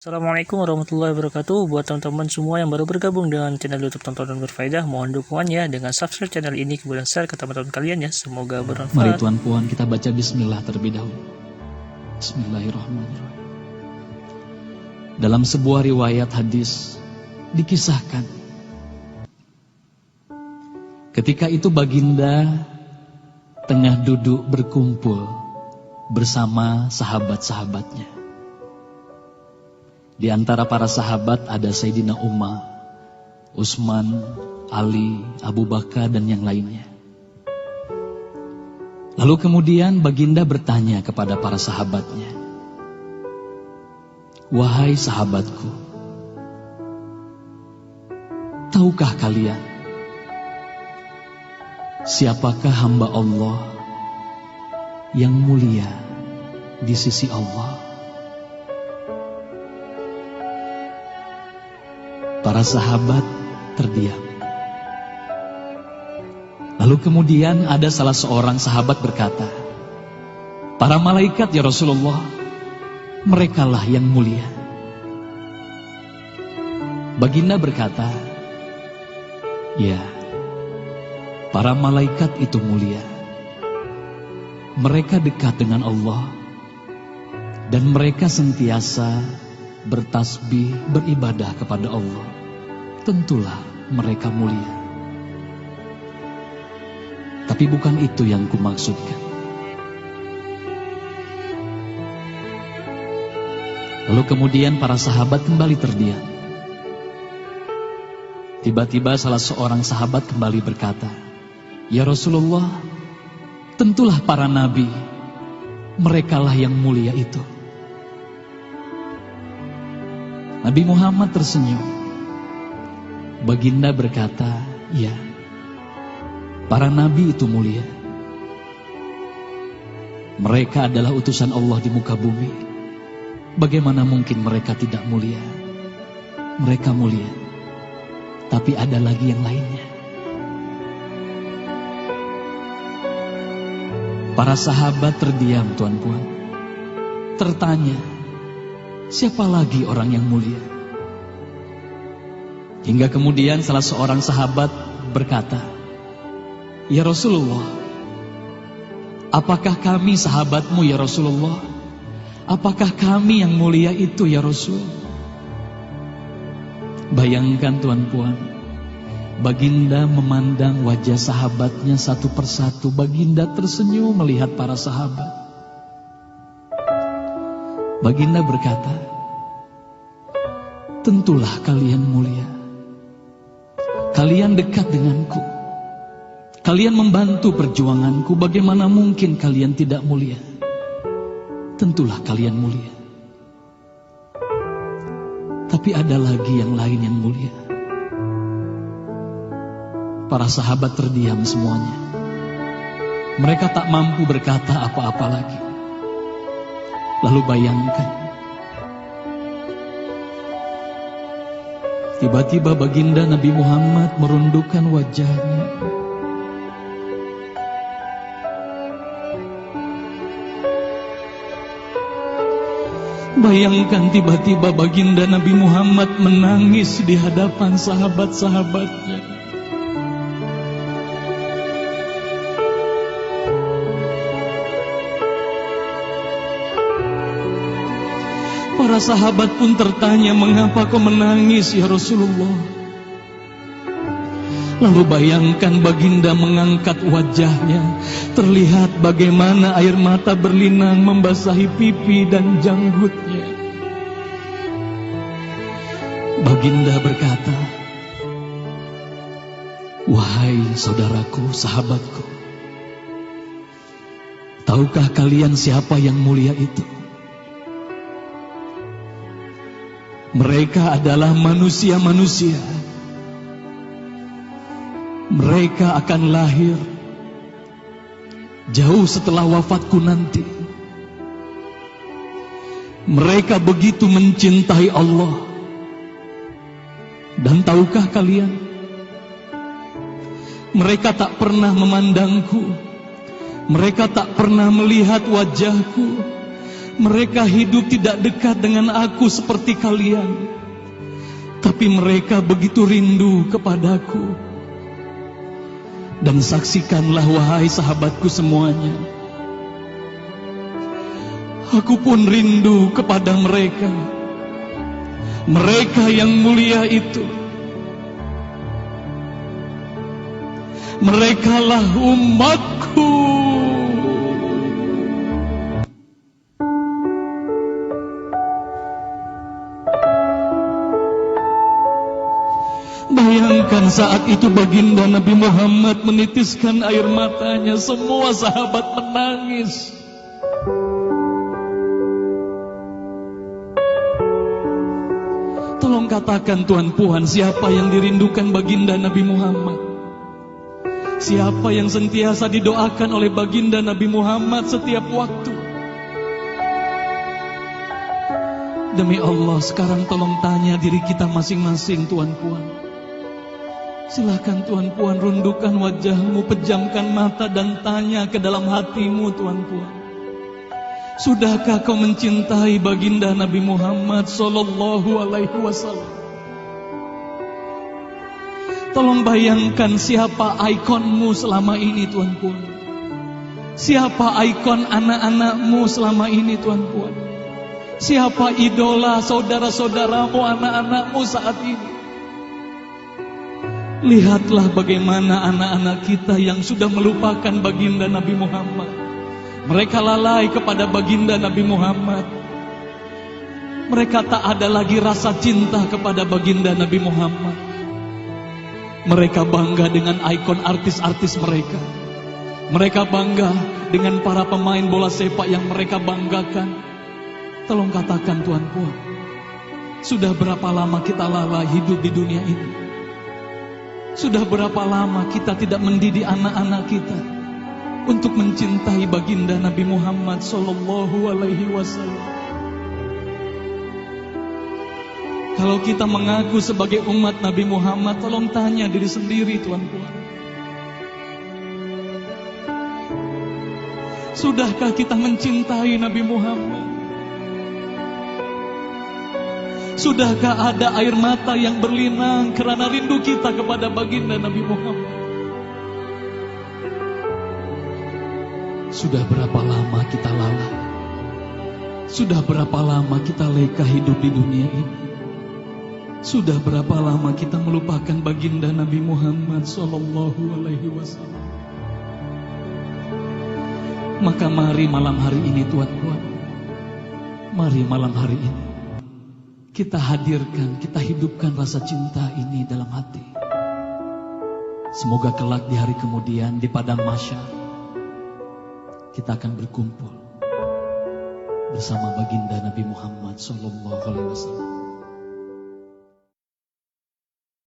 Assalamualaikum warahmatullahi wabarakatuh. Buat teman-teman semua yang baru bergabung dengan channel YouTube Tontonan Berfaedah, mohon dukungannya dengan subscribe channel ini, kemudian share ke teman-teman kalian ya. Semoga Mari bermanfaat. Tuan Puan kita baca bismillah terlebih dahulu. Bismillahirrahmanirrahim. Dalam sebuah riwayat hadis dikisahkan, ketika itu baginda tengah duduk berkumpul bersama sahabat-sahabatnya. Di antara para sahabat ada Sayyidina Umar, Utsman, Ali, Abu Bakar dan yang lainnya. Lalu kemudian baginda bertanya kepada para sahabatnya, "Wahai sahabatku, tahukah kalian siapakah hamba Allah yang mulia di sisi Allah?" Para sahabat terdiam. Lalu kemudian ada salah seorang sahabat berkata, "Para malaikat ya Rasulullah, merekalah yang mulia." Baginda berkata, "Ya, para malaikat itu mulia. Mereka dekat dengan Allah dan mereka sentiasa bertasbih, beribadah kepada Allah. Tentulah mereka mulia. Tapi bukan itu yang kumaksudkan." Lalu kemudian para sahabat kembali terdiam. Tiba-tiba salah seorang sahabat kembali berkata, "Ya Rasulullah, tentulah para nabi, merekalah yang mulia itu." Nabi Muhammad tersenyum. Baginda berkata, "Ya, para nabi itu mulia. Mereka adalah utusan Allah di muka bumi. Bagaimana mungkin mereka tidak mulia? Mereka mulia. Tapi ada lagi yang lainnya." Para sahabat terdiam, Tuan Puan. Tertanya, siapa lagi orang yang mulia? Hingga kemudian salah seorang sahabat berkata, "Ya Rasulullah, apakah kami sahabatmu ya Rasulullah? Apakah kami yang mulia itu ya Rasul?" Bayangkan Tuan Puan, baginda memandang wajah sahabatnya satu persatu. Baginda tersenyum melihat para sahabat. Baginda berkata, "Tentulah kalian mulia. Kalian dekat denganku. Kalian membantu perjuanganku. Bagaimana mungkin kalian tidak mulia? Tentulah kalian mulia. Tapi ada lagi yang lain yang mulia." Para sahabat terdiam semuanya. Mereka tak mampu berkata apa-apa lagi. Lalu bayangkan, tiba-tiba baginda Nabi Muhammad merundukkan wajahnya. Bayangkan tiba-tiba baginda Nabi Muhammad menangis di hadapan sahabat-sahabatnya. Para sahabat pun tertanya, "Mengapa kau menangis ya Rasulullah?" Lalu bayangkan baginda mengangkat wajahnya. Terlihat bagaimana air mata berlinang membasahi pipi dan janggutnya. Baginda berkata, "Wahai saudaraku, sahabatku, tahukah kalian siapa yang mulia itu? Mereka adalah manusia-manusia. Mereka akan lahir jauh setelah wafatku nanti. Mereka begitu mencintai Allah. Dan tahukah kalian, mereka tak pernah memandangku. Mereka tak pernah melihat wajahku. Mereka hidup tidak dekat dengan aku seperti kalian, tapi mereka begitu rindu kepadaku. Dan saksikanlah wahai sahabatku semuanya, aku pun rindu kepada mereka. Mereka yang mulia itu, merekalah umatku. Bayangkan saat itu baginda Nabi Muhammad menitiskan air matanya, semua sahabat menangis. Tolong katakan Tuan Puan, siapa yang dirindukan baginda Nabi Muhammad? Siapa yang sentiasa didoakan oleh baginda Nabi Muhammad setiap waktu? Demi Allah, sekarang tolong tanya diri kita masing-masing, Tuan Puan. Silakan Tuan Puan, rundukkan wajahmu, pejamkan mata dan tanya ke dalam hatimu, Tuan Puan. Sudahkah kau mencintai baginda Nabi Muhammad sallallahu alaihi wasallam? Tolong bayangkan siapa ikonmu selama ini, Tuan Puan. Siapa ikon anak-anakmu selama ini, Tuan Puan. Siapa idola saudara-saudaramu, anak-anakmu saat ini. Lihatlah bagaimana anak-anak kita yang sudah melupakan baginda Nabi Muhammad. Mereka lalai kepada baginda Nabi Muhammad. Mereka tak ada lagi rasa cinta kepada baginda Nabi Muhammad. Mereka bangga dengan ikon artis-artis mereka. Mereka bangga dengan para pemain bola sepak yang mereka banggakan. Tolong katakan Tuan Puan, sudah berapa lama kita lalai hidup di dunia ini? Sudah berapa lama kita tidak mendidik anak-anak kita untuk mencintai baginda Nabi Muhammad sallallahu alaihi wasallam? Kalau kita mengaku sebagai umat Nabi Muhammad, tolong tanya diri sendiri, Tuan Puan. Sudahkah kita mencintai Nabi Muhammad? Sudahkah ada air mata yang berlinang karena rindu kita kepada baginda Nabi Muhammad? Sudah berapa lama kita lalai? Sudah berapa lama kita leka hidup di dunia ini? Sudah berapa lama kita melupakan baginda Nabi Muhammad sallallahu alaihi wasallam? Maka mari malam hari ini, Tuan Puan, mari malam hari ini kita hadirkan, kita hidupkan rasa cinta ini dalam hati. Semoga kelak di hari kemudian di padang mahsyar kita akan berkumpul bersama baginda Nabi Muhammad sallallahu alaihi wasallam.